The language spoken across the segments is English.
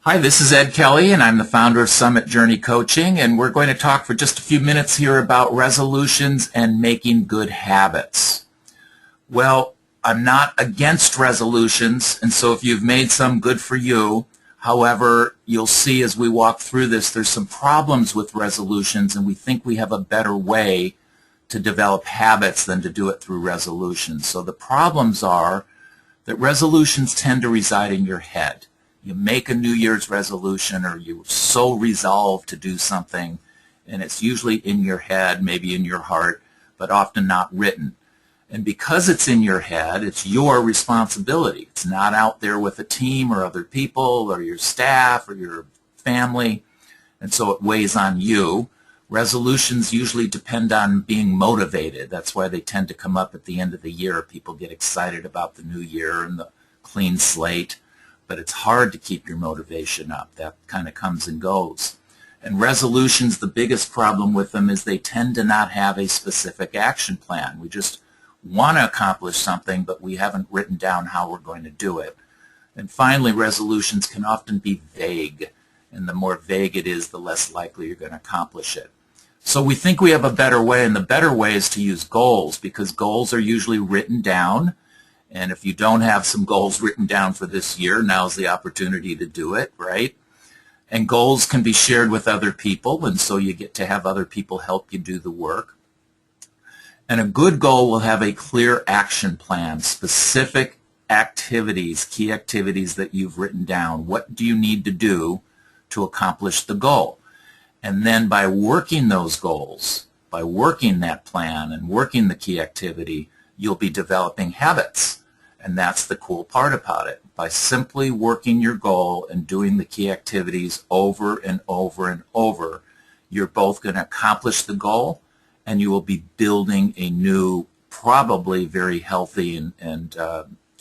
Hi, this is Ed Kelly, and I'm the founder of Summit Journey Coaching, and we're going to talk for just a few minutes here about resolutions and making good habits. Well, I'm not against resolutions, and so if you've made some, good for you. However, you'll see as we walk through this, there's some problems with resolutions, and we think we have a better way to develop habits than to do it through resolutions. So the problems are that resolutions tend to reside in your head. You make a New Year's resolution or you so resolve to do something, and it's usually in your head, maybe in your heart, but often not written. And because it's in your head, it's your responsibility. It's not out there with a team or other people or your staff or your family, and so it weighs on you. Resolutions usually depend on being motivated. That's why they tend to come up at the end of the year. People get excited about the new year and the clean slate. But it's hard to keep your motivation up. That kind of comes and goes. And resolutions, the biggest problem with them is they tend to not have a specific action plan. We just want to accomplish something, but we haven't written down how we're going to do it. And finally, resolutions can often be vague. And the more vague it is, the less likely you're going to accomplish it. So we think we have a better way, and the better way is to use goals, because goals are usually written down. And if you don't have some goals written down for this year, now's the opportunity to do it, right? And goals can be shared with other people, and so you get to have other people help you do the work. And a good goal will have a clear action plan, specific activities, key activities that you've written down. What do you need to do to accomplish the goal? And then by working those goals, by working that plan and working the key activity, you'll be developing habits. And that's the cool part about it. By simply working your goal and doing the key activities over and over and over, you're both going to accomplish the goal and you will be building a new, probably very healthy and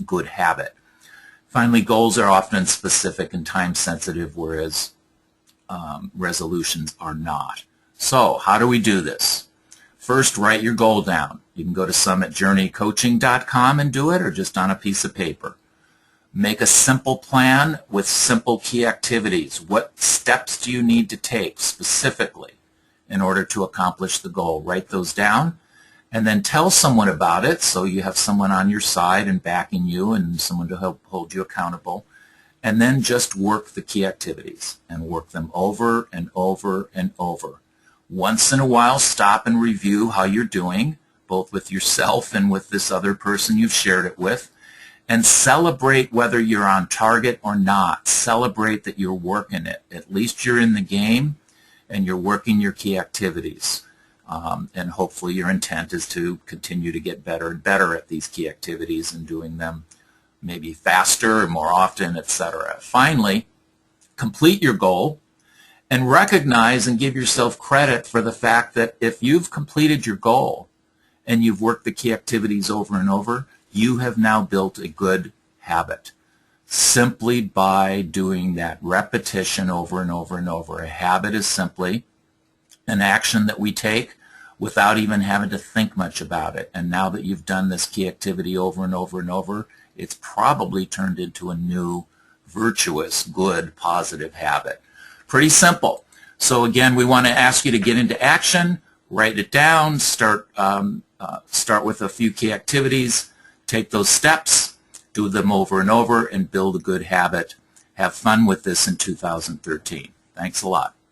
good habit. Finally, goals are often specific and time sensitive, whereas resolutions are not. So how do we do this? First, write your goal down. You can go to summitjourneycoaching.com and do it, or just on a piece of paper. Make a simple plan with simple key activities. What steps do you need to take specifically in order to accomplish the goal? Write those down, and then tell someone about it so you have someone on your side and backing you and someone to help hold you accountable. And then just work the key activities and work them over and over and over. Once in a while, stop and review how you're doing, both with yourself and with this other person you've shared it with, and celebrate whether you're on target or not. Celebrate that you're working it. At least you're in the game and you're working your key activities. And hopefully your intent is to continue to get better and better at these key activities and doing them maybe faster or more often, etc. Finally, complete your goal. And recognize and give yourself credit for the fact that if you've completed your goal and you've worked the key activities over and over, you have now built a good habit simply by doing that repetition over and over and over. A habit is simply an action that we take without even having to think much about it. And now that you've done this key activity over and over and over, it's probably turned into a new, virtuous, good, positive habit. Pretty simple. So again, we want to ask you to get into action, write it down, start with a few key activities, take those steps, do them over and over, and build a good habit. Have fun with this in 2013. Thanks a lot.